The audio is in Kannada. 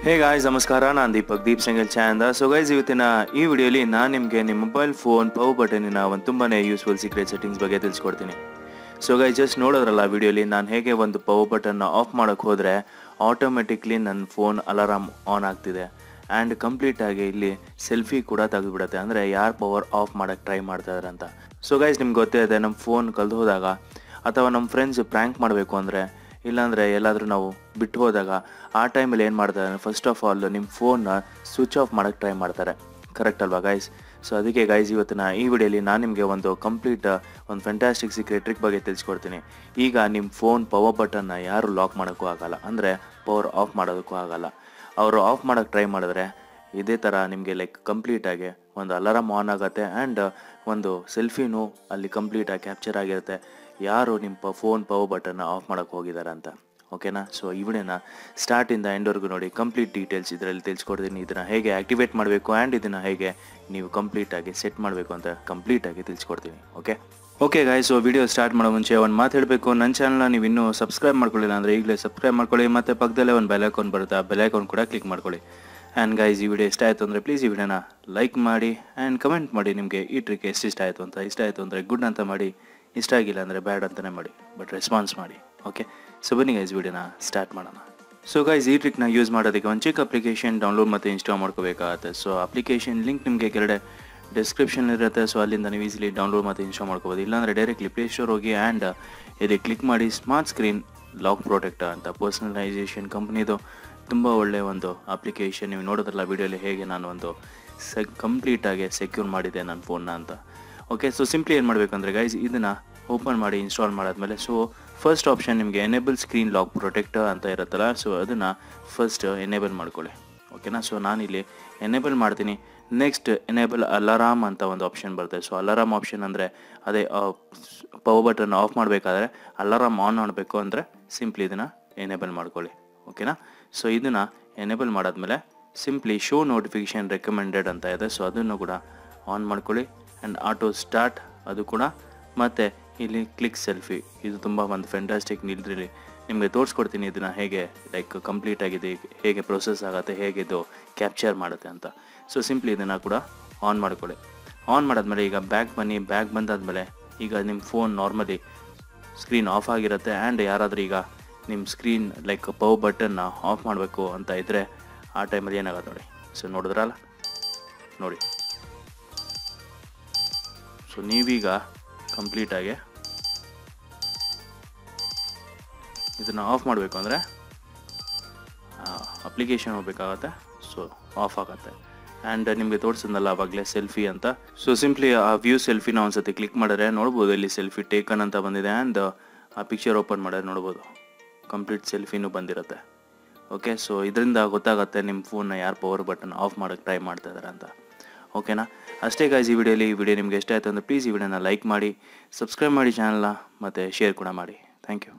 ಹೇ ಗಾಯ್ಸ್ ನಮಸ್ಕಾರ, ನಾನು ದೀಪ್ ಸಿಂಗಲ್ ಚಾಂದ. ಸೊ ಗೈಸ್, ಇವತ್ತಿನ ಈ ವಿಡಿಯೋಲಿ ನಾನು ನಿಮಗೆ ನಿಮ್ಮ ಮೊಬೈಲ್ ಫೋನ್ ಪವರ್ ಬಟನಿನ ಒಂದು ತುಂಬಾ ಯೂಸ್ಫುಲ್ ಸೀಕ್ರೆಟ್ ಸೆಟ್ಟಿಂಗ್ಸ್ ಬಗ್ಗೆ ತಿಳಿಸ್ಕೊಡ್ತೀನಿ. ಸೊ ಗೈಸ್, ಜಸ್ಟ್ ನೋಡೋದ್ರಲ್ಲ ವಿಡಿಯೋಲಿ ನಾನು ಹೇಗೆ ಒಂದು ಪವರ್ ಬಟನ್ನ ಆಫ್ ಮಾಡೋಕ್ಕೆ ಹೋದರೆ ಆಟೋಮೆಟಿಕ್ಲಿ ನನ್ನ ಫೋನ್ ಅಲಾರಾಮ್ ಆನ್ ಆಗ್ತಿದೆ ಆ್ಯಂಡ್ ಕಂಪ್ಲೀಟಾಗಿ ಇಲ್ಲಿ ಸೆಲ್ಫಿ ಕೂಡ ತೆಗೆದುಬಿಡುತ್ತೆ, ಅಂದರೆ ಯಾರು ಪವರ್ ಆಫ್ ಮಾಡೋಕ್ಕೆ ಟ್ರೈ ಮಾಡ್ತಾಯಿದ್ದಾರೆ ಅಂತ. ಸೊ ಗೈಸ್, ನಿಮ್ಗೆ ಗೊತ್ತೇ ಇದೆ, ನಮ್ಮ ಫೋನ್ ಕಳೆದು ಹೋದಾಗ ಅಥವಾ ನಮ್ಮ ಫ್ರೆಂಡ್ಸ್ ಪ್ರ್ಯಾಂಕ್ ಮಾಡಬೇಕು ಅಂದರೆ, ಇಲ್ಲಾಂದರೆ ಎಲ್ಲಾದರೂ ನಾವು ಬಿಟ್ಟು ಹೋದಾಗ ಆ ಟೈಮಲ್ಲಿ ಏನು ಮಾಡ್ತಾರೆ, ಫಸ್ಟ್ ಆಫ್ ಆಲ್ ನಿಮ್ಮ ಫೋನ್ನ ಸ್ವಿಚ್ ಆಫ್ ಮಾಡೋಕ್ಕೆ ಟ್ರೈ ಮಾಡ್ತಾರೆ. ಕರೆಕ್ಟ್ ಅಲ್ವಾ ಗೈಸ್? ಸೊ ಅದಕ್ಕೆ ಗೈಸ್, ಇವತ್ತಿನ ಈ ವಿಡಿಯೋಲಿ ನಾನು ನಿಮಗೆ ಒಂದು ಒಂದು ಫ್ಯಾಂಟಾಸ್ಟಿಕ್ ಸೀಕ್ರೆಟ್ ಟ್ರಿಕ್ ಬಗ್ಗೆ ತಿಳಿಸ್ಕೊಡ್ತೀನಿ. ಈಗ ನಿಮ್ಮ ಫೋನ್ ಪವರ್ ಬಟನ್ನ ಯಾರು ಲಾಕ್ ಮಾಡೋಕ್ಕೂ ಆಗಲ್ಲ, ಅಂದರೆ ಪವರ್ ಆಫ್ ಮಾಡೋದಕ್ಕೂ ಆಗಲ್ಲ. ಅವರು ಆಫ್ ಮಾಡೋಕ್ಕೆ ಟ್ರೈ ಮಾಡಿದ್ರೆ ಇದೇ ಥರ ನಿಮಗೆ ಕಂಪ್ಲೀಟಾಗಿ ಒಂದು ಅಲಾರಾಮ್ ಆನ್ ಆಗುತ್ತೆ ಆ್ಯಂಡ್ ಒಂದು ಸೆಲ್ಫಿನೂ ಅಲ್ಲಿ ಕಂಪ್ಲೀಟಾಗಿ ಕ್ಯಾಪ್ಚರ್ ಆಗಿರುತ್ತೆ ಯಾರು ನಿಮ್ಮ ಫೋನ್ ಪವರ್ ಬಟನ್ನ ಆಫ್ ಮಾಡೋಕ್ಕೆ ಹೋಗಿದ್ದಾರೆ ಅಂತ. ಓಕೆನಾ? ಸೊ ಈ ವಿಡಿಯೋನ ಸ್ಟಾರ್ಟಿಂದ ಎಂಡ್ವರೆಗೂ ನೋಡಿ, ಕಂಪ್ಲೀಟ್ ಡೀಟೇಲ್ಸ್ ಇದರಲ್ಲಿ ತಿಳಿಸ್ಕೊಡ್ತೀನಿ. ಇದನ್ನು ಹೇಗೆ ಆ್ಯಕ್ಟಿವೇಟ್ ಮಾಡಬೇಕು ಆ್ಯಂಡ್ ಇದನ್ನು ಹೇಗೆ ನೀವು ಕಂಪ್ಲೀಟಾಗಿ ಸೆಟ್ ಮಾಡಬೇಕು ಅಂತ ಕಂಪ್ಲೀಟಾಗಿ ತಿಳಿಸ್ಕೊಡ್ತೀನಿ. Okay guys, so video start ಮಾಡೋ ಮುಂಚೆ ಒಂದು ಮಾತು ಹೇಳಬೇಕು. ನನ್ನ ಚಾನಲ್ನ ನೀವು ಇನ್ನೂ ಸಬ್ಸ್ಕ್ರೈಬ್ ಮಾಡ್ಕೊಳ್ಳಿಲ್ಲ ಅಂದರೆ ಈಗಲೇ ಸಬ್ಸ್ಕ್ರೈಬ್ ಮಾಡ್ಕೊಳ್ಳಿ, ಮತ್ತು ಪಕ್ಕದಲ್ಲೇ ಒಂದು ಬೆಲ್ ಐಕಾನ್ ಬರುತ್ತೆ, ಆ ಬೆಲ್ ಐಕಾನ್ ಕೂಡ ಕ್ಲಿಕ್ ಮಾಡ್ಕೊಳ್ಳಿ. ಆ್ಯಂಡ್ ಗೈಸ್, ಈ ವಿಡಿಯೋ ಇಷ್ಟ ಆಯಿತು ಅಂದರೆ ಪ್ಲೀಸ್ ಈ ವಿಡಿಯೋನ ಲೈಕ್ ಮಾಡಿ ಆ್ಯಂಡ್ ಕಮೆಂಟ್ ಮಾಡಿ ನಿಮಗೆ ಈ ಟ್ರಿಕ್ ಎಷ್ಟು ಇಷ್ಟ ಆಯಿತು ಅಂತ. ಇಷ್ಟ ಆಯಿತು ಅಂದರೆ ಗುಡ್ ಅಂತ ಮಾಡಿ, ಇಷ್ಟ ಆಗಿಲ್ಲ ಅಂದರೆ ಬ್ಯಾಡ್ ಅಂತಲೇ ಮಾಡಿ, ಬಟ್ ರೆಸ್ಪಾನ್ಸ್ ಮಾಡಿ. ಓಕೆ, ಸೊ ಬನ್ನಿ ಗೈಸ್, ವಿಡಿಯೋನ ಸ್ಟಾರ್ಟ್ ಮಾಡೋಣ. ಸೊ ಗೈಸ್, ಈ ಟ್ರಿಕ್ನ ಯೂಸ್ ಮಾಡೋದಕ್ಕೆ ಒಂದು ಚಿಕ್ಕ ಅಪ್ಲಿಕೇಶನ್ ಡೌನ್ಲೋಡ್ ಮತ್ತು ಇನ್ಸ್ಟಾಲ್ ಮಾಡ್ಕೋಬೇಕಾಗತ್ತೆ. ಸೊ ಅಪ್ಲಿಕೇಶನ್ ಲಿಂಕ್ ನಿಮಗೆ ಕೆಳಗಡೆ ಡಿಸ್ಕ್ರಿಪ್ಷನ್ ಇರುತ್ತೆ. ಸೊ ಅಲ್ಲಿಂದ ನೀವು ಈಸಿಲಿ ಡೌನ್ಲೋಡ್ ಮತ್ತು ಇನ್ಸ್ಟಾಲ್ ಮಾಡ್ಕೋಬೋದು. ಇಲ್ಲಾಂದರೆ ಡೈರೆಕ್ಟ್ಲಿ ಪ್ಲೇಸ್ಟೋರ್ ಹೋಗಿ ಆ್ಯಂಡ್ ಇಲ್ಲಿ ಕ್ಲಿಕ್ ಮಾಡಿ ಸ್ಮಾರ್ಟ್ ಸ್ಕ್ರೀನ್ ಲಾಕ್ ಪ್ರೊಟೆಕ್ಟರ್ ಅಂತ ಪರ್ಸನಲೈಸೇಷನ್ ಕಂಪ್ನಿದು ತುಂಬ ಒಳ್ಳೆಯ ಒಂದು ಅಪ್ಲಿಕೇಶನ್. ನೀವು ನೋಡೋದ್ರಲ್ಲ ವಿಡಿಯೋಲಿ ಹೇಗೆ ನಾನು ಒಂದು ಕಂಪ್ಲೀಟಾಗಿ ಸೆಕ್ಯೂರ್ ಮಾಡಿದೆ ನನ್ನ ಫೋನ್ನ ಅಂತ. ಓಕೆ, ಸೊ ಸಿಂಪ್ಲಿ ಏನು ಮಾಡಬೇಕಂದ್ರೆ ಗೈಸ್, ಇದನ್ನು ಓಪನ್ ಮಾಡಿ ಇನ್ಸ್ಟಾಲ್ ಮಾಡಾದ್ಮೇಲೆ ಸೊ ಫಸ್ಟ್ ಆಪ್ಷನ್ ನಿಮಗೆ ಎನೇಬಲ್ ಸ್ಕ್ರೀನ್ ಲಾಕ್ ಪ್ರೊಟೆಕ್ಟರ್ ಅಂತ ಇರುತ್ತಲ್ಲ, ಸೊ ಅದನ್ನು ಫಸ್ಟ್ ಎನೇಬಲ್ ಮಾಡ್ಕೊಳ್ಳಿ. ಓಕೆನಾ? ಸೊ ನಾನಿಲ್ಲಿ ಎನೇಬಲ್ ಮಾಡ್ತೀನಿ. ನೆಕ್ಸ್ಟ್ ಎನೇಬಲ್ ಅಲಾರಾಮ್ ಅಂತ ಒಂದು ಆಪ್ಷನ್ ಬರುತ್ತೆ. ಸೊ ಅಲಾರಾಮ್ ಆಪ್ಷನ್ ಅಂದರೆ ಅದೇ ಪವರ್ ಬಟನ್ ಆಫ್ ಮಾಡಬೇಕಾದ್ರೆ ಅಲಾರಾಮ್ ಆನ್ ಮಾಡಬೇಕು ಅಂದರೆ ಸಿಂಪ್ಲಿ ಇದನ್ನು ಎನೇಬಲ್ ಮಾಡ್ಕೊಳ್ಳಿ. ಓಕೆನಾ? ಸೊ ಇದನ್ನು ಎನೇಬಲ್ ಮಾಡಾದ್ಮೇಲೆ ಸಿಂಪ್ಲಿ ಶೋ ನೋಟಿಫಿಕೇಷನ್ ರೆಕಮೆಂಡೆಡ್ ಅಂತ ಇದೆ. ಸೊ ಅದನ್ನು ಕೂಡ ಆನ್ ಮಾಡ್ಕೊಳ್ಳಿ ಆ್ಯಂಡ್ ಆಟೋ ಸ್ಟಾರ್ಟ್ ಅದು ಕೂಡ, ಮತ್ತು ಇಲ್ಲಿ ಕ್ಲಿಕ್ ಸೆಲ್ಫಿ, ಇದು ತುಂಬ ಒಂದು ಫ್ಯಾಂಟಾಸ್ಟಿಕ್. ನಿಲ್ದ್ರಲ್ಲಿ ನಿಮಗೆ ತೋರಿಸ್ಕೊಡ್ತೀನಿ ಇದನ್ನು ಹೇಗೆ ಕಂಪ್ಲೀಟ್ ಆಗಿದೆ, ಹೇಗೆ ಪ್ರೊಸೆಸ್ ಆಗುತ್ತೆ, ಹೇಗೆ ಇದು ಕ್ಯಾಪ್ಚರ್ ಮಾಡುತ್ತೆ ಅಂತ. ಸೊ ಸಿಂಪ್ಲಿ ಇದನ್ನು ಕೂಡ ಆನ್ ಮಾಡ್ಕೊಳ್ಳಿ. ಆನ್ ಮಾಡಾದ್ಮೇಲೆ ಈಗ ಬ್ಯಾಕ್ ಬನ್ನಿ. ಬ್ಯಾಕ್ ಬಂದಾದಮೇಲೆ ಈಗ ನಿಮ್ಮ ಫೋನ್ ನಾರ್ಮಲಿ ಸ್ಕ್ರೀನ್ ಆಫ್ ಆಗಿರುತ್ತೆ ಆ್ಯಂಡ್ ಯಾರಾದರೂ ಈಗ ನಿಮ್ಮ ಸ್ಕ್ರೀನ್ ಪವರ್ ಬಟನ್ನ ಆಫ್ ಮಾಡಬೇಕು ಅಂತ ಇದ್ದರೆ ಆ ಟೈಮಲ್ಲಿ ಏನಾಗುತ್ತೆ ನೋಡಿ. ಸೊ ನೋಡಿದ್ರಲ್ಲ ನೋಡಿ. ಸೊ ನೀವೀಗ ಕಂಪ್ಲೀಟಾಗಿ ಇದನ್ನು ಆಫ್ ಮಾಡಬೇಕು ಅಂದರೆ ಅಪ್ಲಿಕೇಶನ್ ಹೋಗ್ಬೇಕಾಗತ್ತೆ. ಸೊ ಆಫ್ ಆಗುತ್ತೆ ಆ್ಯಂಡ್ ನಿಮಗೆ ತೋರಿಸಿದ್ನಲ್ಲ ಆವಾಗಲೇ ಸೆಲ್ಫಿ ಅಂತ. ಸೊ ಸಿಂಪ್ಲಿ ಆ ವ್ಯೂ ಸೆಲ್ಫಿನ ಒಂದ್ಸತಿ ಕ್ಲಿಕ್ ಮಾಡಿದ್ರೆ ನೋಡ್ಬೋದು, ಇಲ್ಲಿ ಸೆಲ್ಫಿ ಟೇಕನ್ ಅಂತ ಬಂದಿದೆ ಆ್ಯಂಡ್ ಆ ಪಿಕ್ಚರ್ ಓಪನ್ ಮಾಡಿದ್ರೆ ನೋಡ್ಬೋದು ಕಂಪ್ಲೀಟ್ ಸೆಲ್ಫಿನೂ ಬಂದಿರುತ್ತೆ. ಓಕೆ, ಸೊ ಇದರಿಂದ ಗೊತ್ತಾಗುತ್ತೆ ನಿಮ್ಮ ಫೋನ್ನ ಯಾರು ಪವರ್ ಬಟನ್ ಆಫ್ ಮಾಡೋಕ್ಕೆ ಟ್ರೈ ಮಾಡ್ತಾ ಇದ್ದಾರೆ ಅಂತ. ಓಕೆನಾ? ಅಷ್ಟೇ ಗಾಯ್ಸ್, ಈ ವಿಡಿಯೋ ನಿಮಗೆ ಇಷ್ಟ ಆಯಿತು ಅಂದರೆ ಪ್ಲೀಸ್ ಈ ವಿಡಿಯೋನ ಲೈಕ್ ಮಾಡಿ, ಸಬ್ಸ್ಕ್ರೈಬ್ ಮಾಡಿ ಚಾನಲ್ನ, ಮತ್ತು ಶೇರ್ ಕೂಡ ಮಾಡಿ. Thank you.